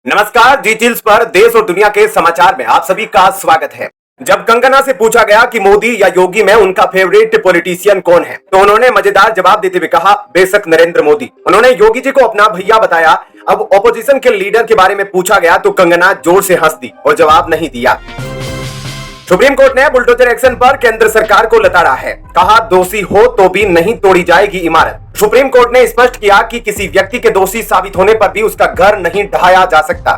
नमस्कार, जी चिल्स पर देश और दुनिया के समाचार में आप सभी का स्वागत है। जब कंगना से पूछा गया कि मोदी या योगी में उनका फेवरेट पॉलिटिशियन कौन है, तो उन्होंने मजेदार जवाब देते हुए कहा, बेशक नरेंद्र मोदी। उन्होंने योगी जी को अपना भैया बताया। अब ऑपोजिशन के लीडर के बारे में पूछा गया तो कंगना जोर से हंस दी और जवाब नहीं दिया। सुप्रीम कोर्ट ने बुलडोजर एक्शन पर केंद्र सरकार को लताड़ा है। कहा, दोषी हो तो भी नहीं तोड़ी जाएगी इमारत। सुप्रीम कोर्ट ने स्पष्ट किया कि किसी व्यक्ति के दोषी साबित होने पर भी उसका घर नहीं ढहाया जा सकता।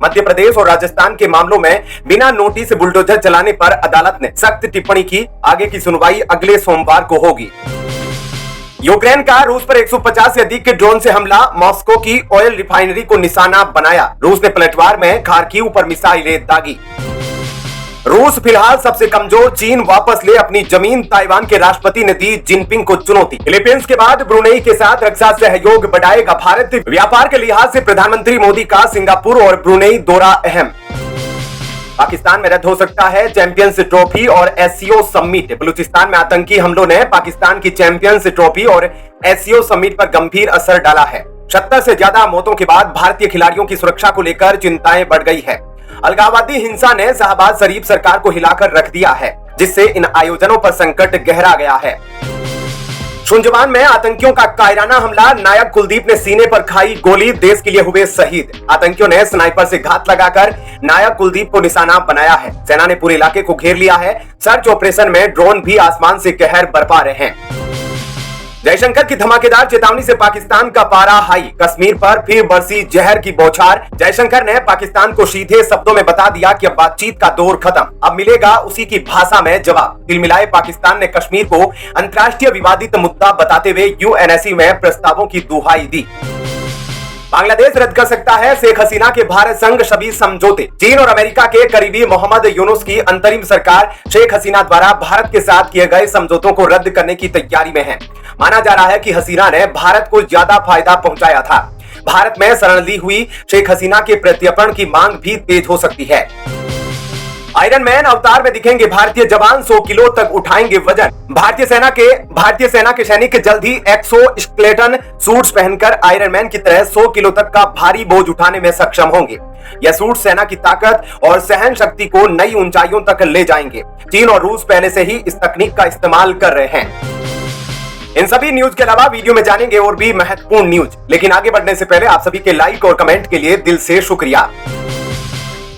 मध्य प्रदेश और राजस्थान के मामलों में बिना नोटिस बुलडोजर चलाने पर अदालत ने सख्त टिप्पणी की। आगे की सुनवाई अगले सोमवार को होगी। यूक्रेन का रूस पर 150 से अधिक के ड्रोन से हमला, मॉस्को की ऑयल रिफाइनरी को निशाना बनाया। रूस ने पलटवार में खार्किव पर मिसाइलें दागी। रूस फिलहाल सबसे कमजोर, चीन वापस ले अपनी जमीन, ताइवान के राष्ट्रपति ने दी जिनपिंग को चुनौती। फिलीपींस के बाद ब्रुनेई के साथ रक्षा सहयोग बढ़ाएगा भारत। व्यापार के लिहाज से प्रधानमंत्री मोदी का सिंगापुर और ब्रुनेई दौरा अहम। पाकिस्तान में रद्द हो सकता है चैंपियंस ट्रॉफी और एससीओ समिट। बलूचिस्तान में आतंकी हमलों ने पाकिस्तान की चैंपियंस ट्रॉफी और एससीओ समिट पर गंभीर असर डाला है। 70 से ज्यादा मौतों के बाद भारतीय खिलाड़ियों की सुरक्षा को लेकर चिंताएं बढ़ गई है। अलगाववादी हिंसा ने शाहबाज शरीफ सरकार को हिलाकर रख दिया है, जिससे इन आयोजनों पर संकट गहरा गया है। शुंजवान में आतंकियों का कायराना हमला, नायक कुलदीप ने सीने पर खाई गोली, देश के लिए हुए शहीद। आतंकियों ने स्नाइपर से घात लगाकर नायक कुलदीप को निशाना बनाया है। सेना ने पूरे इलाके को घेर लिया है। सर्च ऑपरेशन में ड्रोन भी आसमान से कहर बरपा रहे हैं। जयशंकर की धमाकेदार चेतावनी से पाकिस्तान का पारा हाई, कश्मीर पर फिर बरसी जहर की बौछार। जयशंकर ने पाकिस्तान को सीधे शब्दों में बता दिया कि अब बातचीत का दौर खत्म, अब मिलेगा उसी की भाषा में जवाब। तिलमिलाए पाकिस्तान ने कश्मीर को अंतर्राष्ट्रीय विवादित मुद्दा बताते हुए यूएनएससी में प्रस्तावों की दुहाई दी। बांग्लादेश रद्द कर सकता है शेख हसीना के भारत संग सभी समझौते। चीन और अमेरिका के करीबी मोहम्मद यूनुस की अंतरिम सरकार शेख हसीना द्वारा भारत के साथ किए गए समझौतों को रद्द करने की तैयारी में है। माना जा रहा है कि हसीना ने भारत को ज्यादा फायदा पहुंचाया था। भारत में शरण ली हुई शेख हसीना के प्रत्यर्पण की मांग भी तेज हो सकती है। आयरन मैन अवतार में दिखेंगे भारतीय जवान, 100 किलो तक उठाएंगे वजन। भारतीय सेना के सैनिक जल्द ही एक्सोस्केलेटन सूट्स पहनकर आयरन मैन की तरह 100 किलो तक का भारी बोझ उठाने में सक्षम होंगे। यह सूट सेना की ताकत और सहन शक्ति को नई ऊंचाइयों तक ले जाएंगे। चीन और रूस पहले से ही इस तकनीक का इस्तेमाल कर रहे हैं। इन सभी न्यूज के अलावा वीडियो में जानेंगे और भी महत्वपूर्ण न्यूज, लेकिन आगे बढ़ने से पहले आप सभी के लाइक और कमेंट के लिए दिल से शुक्रिया।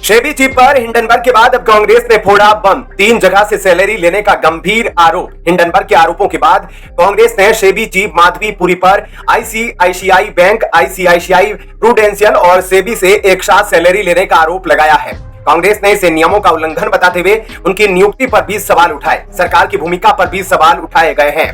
शेबी चीफ पर हिंडनबर्ग के बाद अब कांग्रेस ने फोड़ा बम, 3 जगह से सैलरी लेने का गंभीर आरोप। हिंडनबर्ग के आरोपों के बाद कांग्रेस ने शेबी चीफ माधवी पुरी पर आईसीआईसीआई बैंक, आईसीआईसीआई प्रूडेंशियल और सेबी से एक साथ सैलरी लेने का आरोप लगाया है। कांग्रेस ने इसे नियमों का उल्लंघन बताते हुए उनकी नियुक्ति पर भी सवाल उठाए। सरकार की भूमिका पर भी सवाल उठाए गए हैं।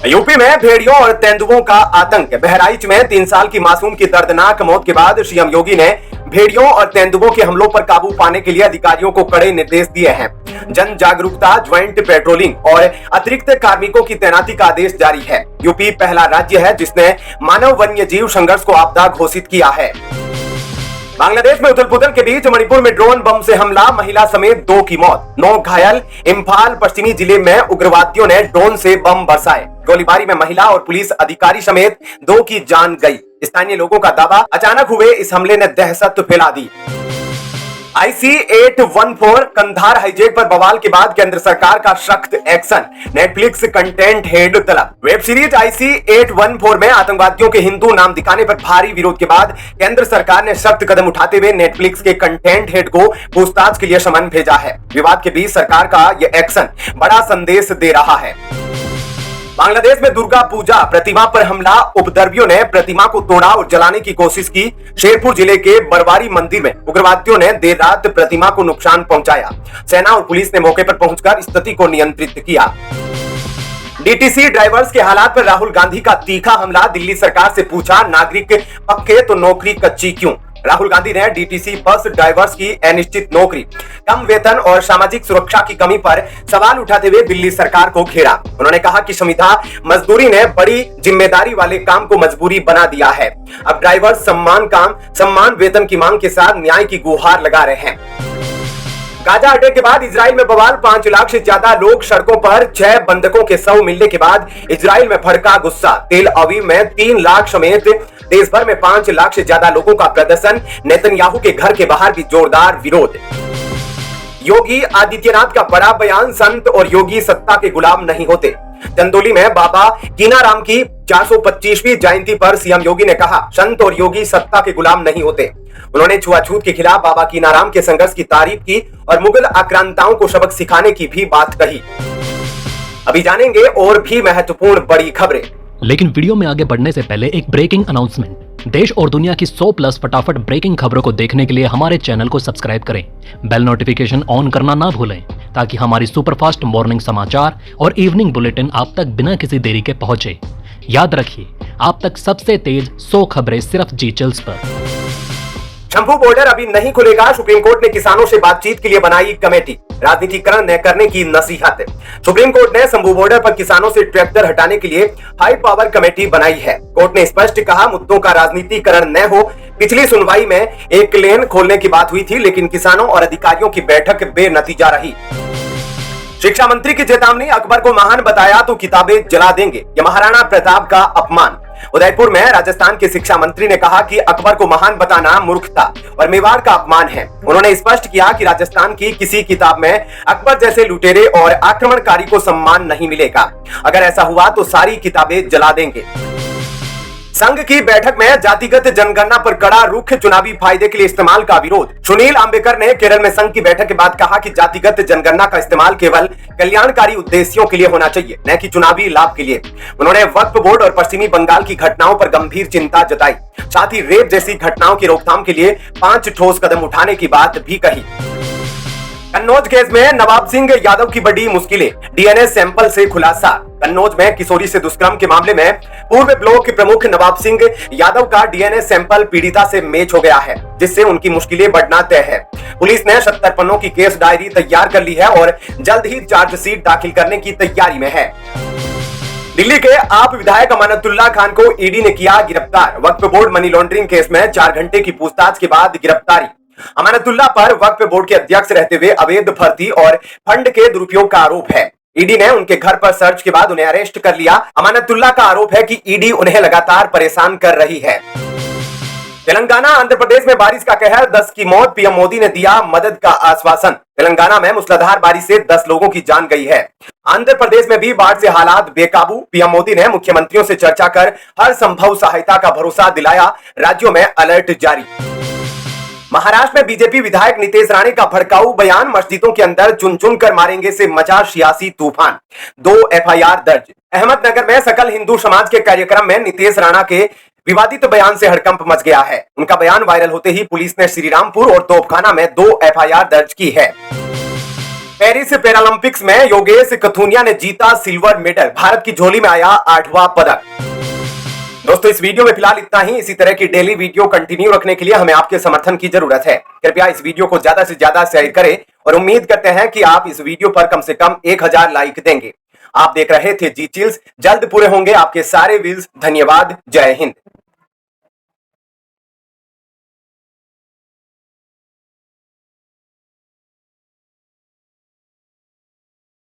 यूपी में भेड़ियों और तेंदुओं का आतंक। बहराइच में 3 साल की मासूम की दर्दनाक मौत के बाद सीएम योगी ने भेड़ियों और तेंदुओं के हमलों पर काबू पाने के लिए अधिकारियों को कड़े निर्देश दिए हैं। जन जागरूकता, ज्वाइंट पेट्रोलिंग और अतिरिक्त कार्मिकों की तैनाती का आदेश जारी है। यूपी पहला राज्य है जिसने मानव वन्य जीव संघर्ष को आपदा घोषित किया है। बांग्लादेश में उथल पुथल के बीच मणिपुर में ड्रोन बम से हमला, महिला समेत 2 की मौत, 9 घायल। इम्फाल पश्चिमी जिले में उग्रवादियों ने ड्रोन से बम बरसाए। गोलीबारी में महिला और पुलिस अधिकारी समेत 2 की जान गई। स्थानीय लोगों का दावा, अचानक हुए इस हमले ने दहशत फैला दी। IC-814 कंधार हाईजैक पर बवाल के बाद केंद्र सरकार का सख्त एक्शन, नेटफ्लिक्स कंटेंट हेड तलब। वेब सीरीज IC-814 में आतंकवादियों के हिंदू नाम दिखाने पर भारी विरोध के बाद केंद्र सरकार ने सख्त कदम उठाते हुए नेटफ्लिक्स के कंटेंट हेड को पूछताछ के लिए समन भेजा है। विवाद के बीच सरकार का यह एक्शन बड़ा संदेश दे रहा है। बांग्लादेश में दुर्गा पूजा, प्रतिमा पर हमला, उपद्रवियों ने प्रतिमा को तोड़ा और जलाने की कोशिश की। शेरपुर जिले के बरवारी मंदिर में उग्रवादियों ने देर रात प्रतिमा को नुकसान पहुंचाया। सेना और पुलिस ने मौके पर पहुंचकर स्थिति को नियंत्रित किया। डीटीसी ड्राइवर्स के हालात पर राहुल गांधी का तीखा हमला, दिल्ली सरकार से पूछा, नागरिक पक्के तो नौकरी कच्ची क्यों। राहुल गांधी ने डीटीसी बस ड्राइवर्स की अनिश्चित नौकरी, कम वेतन और सामाजिक सुरक्षा की कमी पर सवाल उठाते हुए दिल्ली सरकार को घेरा। उन्होंने कहा कि संविदा मजदूरी ने बड़ी जिम्मेदारी वाले काम को मजबूरी बना दिया है। अब ड्राइवर्स सम्मान वेतन की मांग के साथ न्याय की गुहार लगा रहे हैं। गाजा अटैक के बाद इजराइल में बवाल, 5 लाख से ज्यादा लोग सड़कों पर, 6 बंधकों के शव मिलने के बाद इजराइल में भड़का गुस्सा। तेल अवीव में 3 लाख समेत देश भर में 5 लाख से ज्यादा लोगों का प्रदर्शन, नेतन्याहू के घर के बाहर भी जोरदार विरोध। योगी आदित्यनाथ का बड़ा बयान, संत और योगी सत्ता के गुलाम नहीं होते। चंदौली में बाबा कीनाराम की 425वीं जयंती पर सीएम योगी ने कहा, संत और योगी सत्ता के गुलाम नहीं होते। उन्होंने छुआछूत के खिलाफ बाबा कीनाराम के संघर्ष की तारीफ की और मुगल आक्रांताओं को सबक सिखाने की भी बात कही। अभी जानेंगे और भी महत्वपूर्ण बड़ी खबरें। लेकिन वीडियो में आगे बढ़ने से पहले एक ब्रेकिंग अनाउंसमेंट। देश और दुनिया की 100+ फटाफट ब्रेकिंग खबरों को देखने के लिए हमारे चैनल को सब्सक्राइब करें, बेल नोटिफिकेशन ऑन करना ना भूलें, ताकि हमारी सुपरफास्ट मॉर्निंग समाचार और इवनिंग बुलेटिन आप तक बिना किसी देरी के पहुंचे। याद रखिए, आप तक सबसे तेज 100 खबरें सिर्फ जी चैनल्स पर। शंभू बॉर्डर अभी नहीं खुलेगा, सुप्रीम कोर्ट ने किसानों से बातचीत के लिए बनाई कमेटी, राजनीतिकरण न करने की नसीहत। सुप्रीम कोर्ट ने शंभू बॉर्डर पर किसानों से ट्रैक्टर हटाने के लिए हाई पावर कमेटी बनाई है। कोर्ट ने स्पष्ट कहा, मुद्दों का राजनीतिकरण न हो। पिछली सुनवाई में एक लेन खोलने की बात हुई थी, लेकिन किसानों और अधिकारियों की बैठक बेनतीजा रही। शिक्षा मंत्री की चेतावनी, अकबर को महान बताया तो किताबें जला देंगे, ये महाराणा प्रताप का अपमान। उदयपुर में राजस्थान के शिक्षा मंत्री ने कहा कि अकबर को महान बताना मूर्खता और मेवाड़ का अपमान है। उन्होंने स्पष्ट किया कि राजस्थान की किसी किताब में अकबर जैसे लुटेरे और आक्रमणकारी को सम्मान नहीं मिलेगा। अगर ऐसा हुआ तो सारी किताबें जला देंगे। संघ की बैठक में जातिगत जनगणना पर कड़ा रुख, चुनावी फायदे के लिए इस्तेमाल का विरोध। सुनील अंबेकर ने केरल में संघ की बैठक के बाद कहा कि जातिगत जनगणना का इस्तेमाल केवल कल्याणकारी उद्देश्यों के लिए होना चाहिए, न कि चुनावी लाभ के लिए। उन्होंने वक्फ बोर्ड और पश्चिमी बंगाल की घटनाओं पर गंभीर चिंता जताई, साथ ही रेप जैसी घटनाओं की रोकथाम के लिए 5 ठोस कदम उठाने की बात भी कही। कन्नौज केस में नवाब सिंह यादव की बड़ी मुश्किलें, डीएनए सैंपल से खुलासा। कन्नौज में किशोरी से दुष्कर्म के मामले में पूर्व ब्लॉक प्रमुख नवाब सिंह यादव का डीएनए सैंपल पीड़िता से मैच हो गया है, जिससे उनकी मुश्किलें बढ़ना तय है। पुलिस ने 70 पन्नों की केस डायरी तैयार कर ली है और जल्द ही चार्जशीट दाखिल करने की तैयारी में है। दिल्ली के आप विधायक अमानतुल्लाह खान को ईडी ने किया गिरफ्तार। वक्फ बोर्ड मनी लॉन्ड्रिंग केस में 4 घंटे की पूछताछ के बाद गिरफ्तारी। अमानतुल्लाह पर वक्फ बोर्ड के अध्यक्ष रहते हुए अवैध भर्ती और फंड के दुरुपयोग का आरोप है। ईडी ने उनके घर पर सर्च के बाद उन्हें अरेस्ट कर लिया। अमानतुल्लाह का आरोप है कि ईडी उन्हें लगातार परेशान कर रही है। तेलंगाना आंध्र प्रदेश में बारिश का कहर, 10 की मौत, पीएम मोदी ने दिया मदद का आश्वासन। तेलंगाना में मूसलाधार बारिश से 10 लोगों की जान गई है। आंध्र प्रदेश में भी बाढ़ से हालात बेकाबू। पीएम मोदी ने मुख्यमंत्रियों से चर्चा कर हर संभव सहायता का भरोसा दिलाया। राज्यों में अलर्ट जारी। महाराष्ट्र में बीजेपी विधायक नितेश राणे का भड़काऊ बयान, मस्जिदों के अंदर चुन चुन कर मारेंगे से मचा सियासी तूफान, 2 एफआईआर दर्ज। अहमदनगर में सकल हिंदू समाज के कार्यक्रम में नितेश राणा के विवादित बयान से हड़कंप मच गया है। उनका बयान वायरल होते ही पुलिस ने श्रीरामपुर और तोपखाना में 2 एफआईआर दर्ज की है। पेरिस पैरालंपिक्स में योगेश कथुनिया ने जीता सिल्वर मेडल, भारत की झोली में आया 8वां पदक। दोस्तों, इस वीडियो में फिलहाल इतना ही। इसी तरह की डेली वीडियो कंटिन्यू रखने के लिए हमें आपके समर्थन की जरूरत है। कृपया इस वीडियो को ज्यादा से ज्यादा शेयर करें और उम्मीद करते हैं कि आप इस वीडियो पर कम से कम 1000 लाइक देंगे। आप देख रहे थे जी चिल्स, जल्द पूरे होंगे आपके सारे व्यूज। धन्यवाद, जय हिंद।